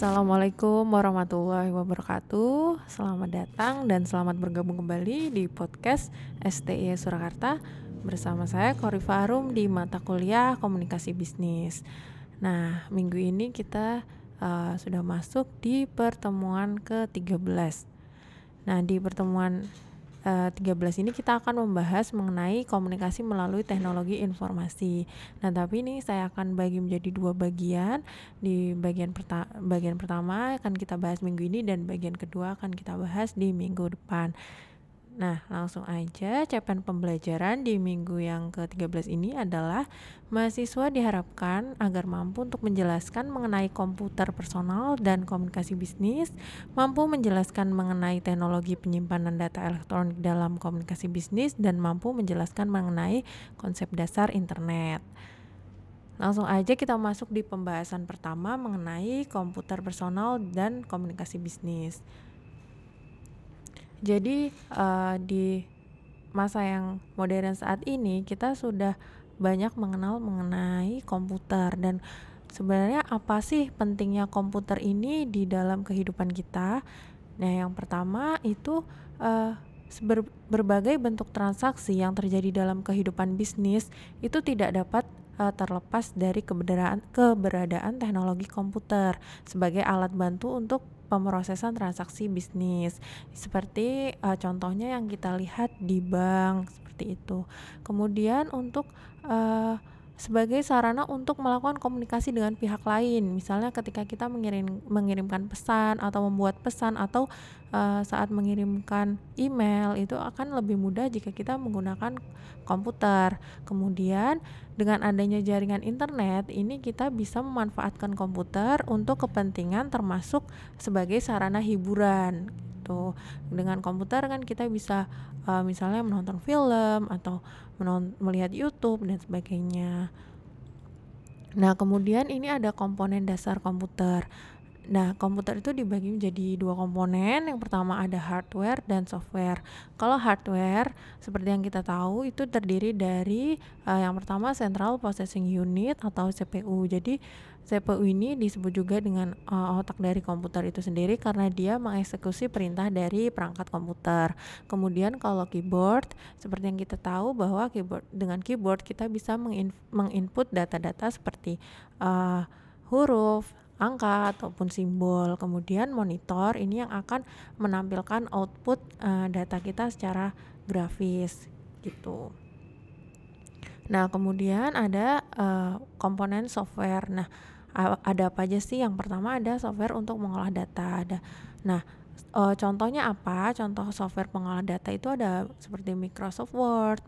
Assalamualaikum warahmatullahi wabarakatuh. Selamat datang dan selamat bergabung kembali di podcast STI Surakarta bersama saya Khorifa Arum di mata kuliah Komunikasi Bisnis. Nah, minggu ini kita sudah masuk di pertemuan ke-13. Nah, di pertemuan 13 ini kita akan membahas mengenai komunikasi melalui teknologi informasi. Nah, tapi ini saya akan bagi menjadi dua bagian. Di bagian pertama akan kita bahas minggu ini dan bagian kedua akan kita bahas di minggu depan. Nah, langsung aja capaian pembelajaran di minggu yang ke-13 ini adalah mahasiswa diharapkan agar mampu untuk menjelaskan mengenai komputer personal dan komunikasi bisnis, mampu menjelaskan mengenai teknologi penyimpanan data elektronik dalam komunikasi bisnis, dan mampu menjelaskan mengenai konsep dasar internet. Langsung aja kita masuk di pembahasan pertama mengenai komputer personal dan komunikasi bisnis. Jadi di masa yang modern saat ini kita sudah banyak mengenal mengenai komputer dan sebenarnya apa sih pentingnya komputer ini di dalam kehidupan kita. Nah, yang pertama itu berbagai bentuk transaksi yang terjadi dalam kehidupan bisnis itu tidak dapat terlepas dari keberadaan teknologi komputer sebagai alat bantu untuk pemrosesan transaksi bisnis. Seperti contohnya yang kita lihat di bank seperti itu. Kemudian untuk sebagai sarana untuk melakukan komunikasi dengan pihak lain, misalnya ketika kita mengirimkan pesan atau membuat pesan atau saat mengirimkan email, itu akan lebih mudah jika kita menggunakan komputer. Kemudian dengan adanya jaringan internet ini kita bisa memanfaatkan komputer untuk kepentingan termasuk sebagai sarana hiburan gitu. Dengan komputer kan kita bisa misalnya menonton film atau melihat YouTube dan sebagainya. Nah, kemudian ini ada komponen dasar komputer. Nah, komputer itu dibagi menjadi dua komponen. Yang pertama ada hardware dan software. Kalau hardware, seperti yang kita tahu, itu terdiri dari yang pertama Central Processing Unit atau CPU. Jadi, CPU ini disebut juga dengan otak dari komputer itu sendiri karena dia mengeksekusi perintah dari perangkat komputer. Kemudian kalau keyboard, seperti yang kita tahu bahwa dengan keyboard kita bisa menginput data-data seperti huruf, angka ataupun simbol. Kemudian monitor ini yang akan menampilkan output data kita secara grafis gitu. Nah, kemudian ada komponen software. Nah, ada apa aja sih? Yang pertama ada software untuk mengolah data. Nah, contohnya apa? Contoh software pengolah data itu ada seperti Microsoft Word,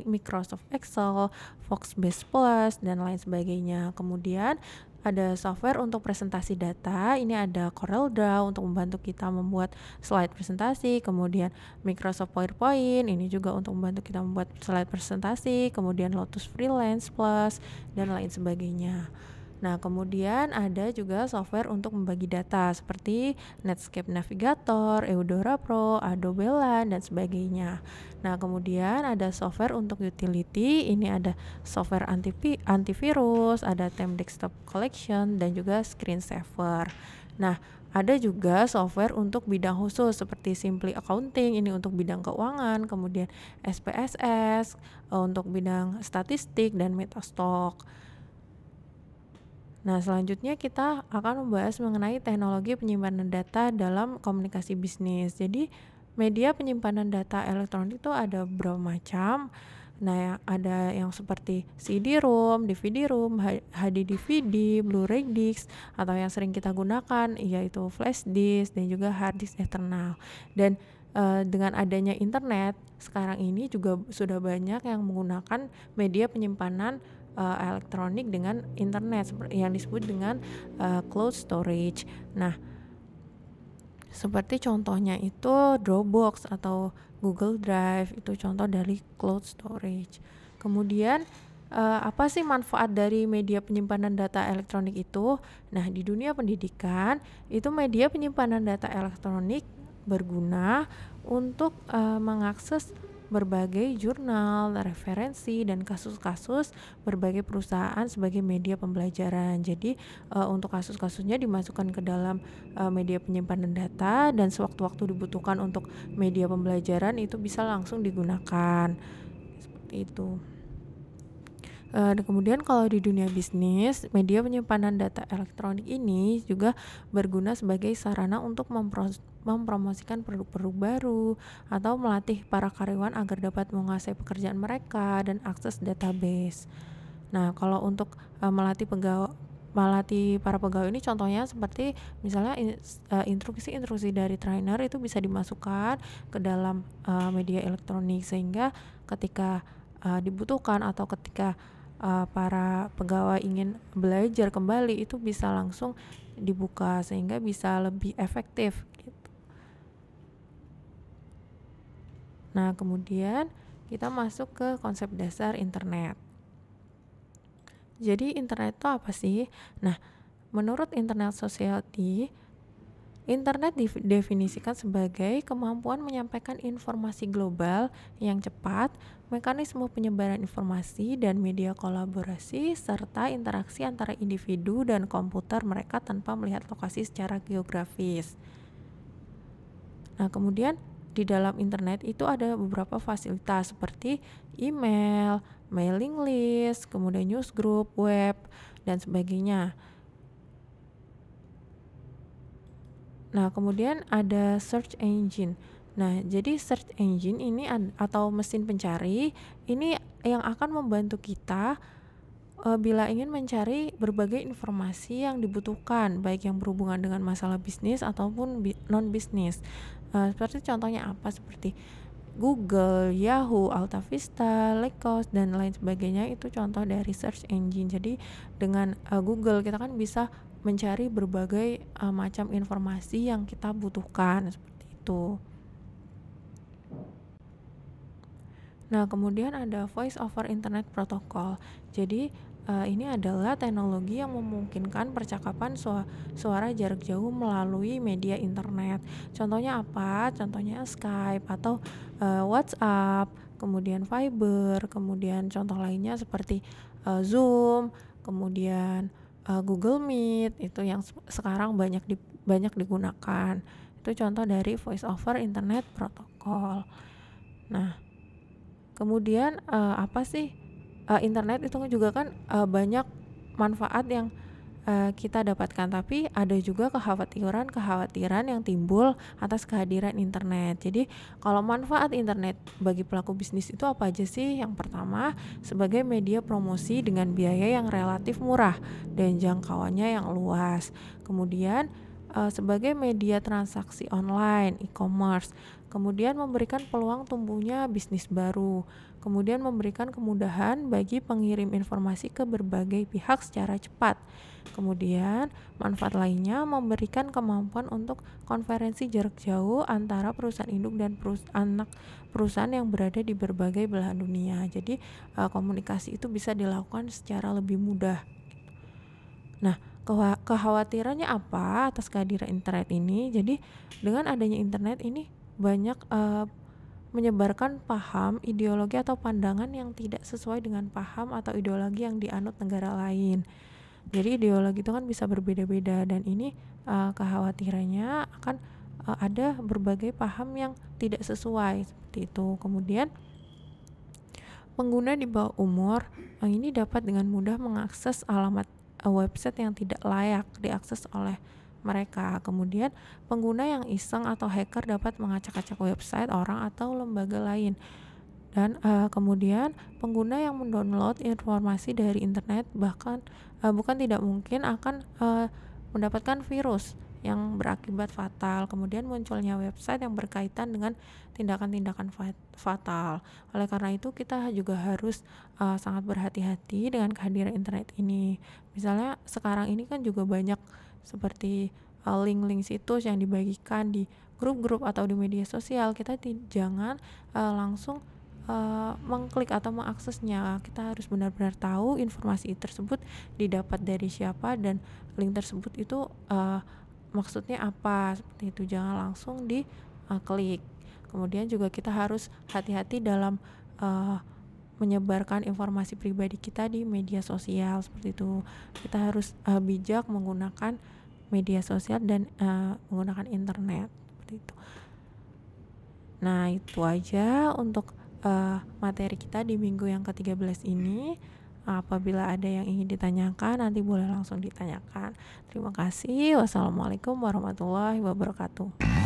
Microsoft Excel, Foxbase Plus, dan lain sebagainya. Kemudian ada software untuk presentasi data, ini ada CorelDRAW untuk membantu kita membuat slide presentasi, kemudian Microsoft PowerPoint, ini juga untuk membantu kita membuat slide presentasi, kemudian Lotus Freelance Plus, dan lain sebagainya. Nah, kemudian ada juga software untuk membagi data seperti Netscape Navigator, Eudora Pro, Adobe Land, dan sebagainya. Nah, kemudian ada software untuk utility, ini ada software antivirus, ada Theme Desktop Collection, dan juga Screensaver. Nah, ada juga software untuk bidang khusus seperti Simply Accounting, ini untuk bidang keuangan, kemudian SPSS untuk bidang statistik, dan Metastock. Nah, selanjutnya kita akan membahas mengenai teknologi penyimpanan data dalam komunikasi bisnis. Jadi, media penyimpanan data elektronik itu ada beberapa macam. Nah, ada yang seperti CD-ROM, DVD-ROM, HD-DVD, Blu-ray disc, atau yang sering kita gunakan yaitu flash disk dan juga hard disk eksternal. Dan dengan adanya internet, sekarang ini juga sudah banyak yang menggunakan media penyimpanan elektronik dengan internet yang disebut dengan cloud storage. Nah, seperti contohnya itu Dropbox atau Google Drive, itu contoh dari cloud storage. Kemudian apa sih manfaat dari media penyimpanan data elektronik itu? Nah, di dunia pendidikan itu media penyimpanan data elektronik berguna untuk mengakses berbagai jurnal, referensi, dan kasus-kasus berbagai perusahaan sebagai media pembelajaran. Jadi untuk kasus-kasusnya dimasukkan ke dalam media penyimpanan data, dan sewaktu-waktu dibutuhkan untuk media pembelajaran itu bisa langsung digunakan. Seperti itu. Dan kemudian kalau di dunia bisnis, media penyimpanan data elektronik ini juga berguna sebagai sarana untuk mempromosikan produk-produk baru atau melatih para karyawan agar dapat menguasai pekerjaan mereka dan akses database. Nah, kalau untuk melatih para pegawai ini contohnya seperti misalnya instruksi-instruksi dari trainer itu bisa dimasukkan ke dalam media elektronik, sehingga ketika dibutuhkan atau ketika para pegawai ingin belajar kembali itu bisa langsung dibuka sehingga bisa lebih efektif gitu. Nah, kemudian kita masuk ke konsep dasar internet. Jadi internet itu apa sih? Nah, menurut Internet Society, internet didefinisikan sebagai kemampuan menyampaikan informasi global yang cepat, mekanisme penyebaran informasi, dan media kolaborasi, serta interaksi antara individu dan komputer mereka tanpa melihat lokasi secara geografis. Nah, kemudian di dalam internet itu ada beberapa fasilitas seperti email, mailing list, kemudian newsgroup, web, dan sebagainya. Nah, kemudian ada search engine. Nah, jadi search engine ini atau mesin pencari ini yang akan membantu kita bila ingin mencari berbagai informasi yang dibutuhkan, baik yang berhubungan dengan masalah bisnis ataupun non-bisnis. Seperti contohnya apa? Seperti Google, Yahoo, AltaVista, Lycos, dan lain sebagainya itu contoh dari search engine. Jadi dengan Google kita kan bisa mencari berbagai macam informasi yang kita butuhkan seperti itu. Nah, kemudian ada Voice over Internet Protocol. Jadi ini adalah teknologi yang memungkinkan percakapan suara jarak jauh melalui media internet. Contohnya apa? Contohnya Skype atau WhatsApp, kemudian Viber, kemudian contoh lainnya seperti Zoom, kemudian Google Meet, itu yang sekarang banyak digunakan. Itu contoh dari Voice over Internet Protocol. Nah, kemudian apa sih internet itu juga kan banyak manfaat yang kita dapatkan, tapi ada juga kekhawatiran yang timbul atas kehadiran internet. Jadi kalau manfaat internet bagi pelaku bisnis itu apa aja sih? Yang pertama, sebagai media promosi dengan biaya yang relatif murah dan jangkauannya yang luas. Kemudian sebagai media transaksi online, e-commerce. Kemudian memberikan peluang tumbuhnya bisnis baru. Kemudian memberikan kemudahan bagi pengirim informasi ke berbagai pihak secara cepat. Kemudian manfaat lainnya memberikan kemampuan untuk konferensi jarak jauh antara perusahaan induk dan anak perusahaan yang berada di berbagai belahan dunia. Jadi komunikasi itu bisa dilakukan secara lebih mudah. Nah, kekhawatirannya apa atas kehadiran internet ini? Jadi dengan adanya internet ini banyak menyebarkan paham, ideologi atau pandangan yang tidak sesuai dengan paham atau ideologi yang dianut negara lain. Jadi ideologi itu kan bisa berbeda-beda, dan ini kekhawatirannya akan ada berbagai paham yang tidak sesuai seperti itu. Kemudian pengguna di bawah umur ini dapat dengan mudah mengakses alamat website yang tidak layak diakses oleh mereka. Kemudian pengguna yang iseng atau hacker dapat mengacak-acak website orang atau lembaga lain. Dan kemudian pengguna yang mendownload informasi dari internet bahkan bukan tidak mungkin akan mendapatkan virus yang berakibat fatal. Kemudian munculnya website yang berkaitan dengan tindakan-tindakan fatal. Oleh karena itu kita juga harus sangat berhati-hati dengan kehadiran internet ini. Misalnya sekarang ini kan juga banyak seperti link-link situs yang dibagikan di grup-grup atau di media sosial. Kita jangan langsung mengklik atau mengaksesnya. Kita harus benar-benar tahu informasi tersebut didapat dari siapa dan link tersebut itu maksudnya apa, seperti itu. Jangan langsung diklik. Kemudian juga kita harus hati-hati dalam menyebarkan informasi pribadi kita di media sosial seperti itu. Kita harus bijak menggunakan media sosial dan menggunakan internet seperti itu. Nah, itu aja untuk materi kita di minggu yang ke-13 ini. Apabila ada yang ingin ditanyakan, nanti boleh langsung ditanyakan. Terima kasih. Wassalamualaikum warahmatullahi wabarakatuh.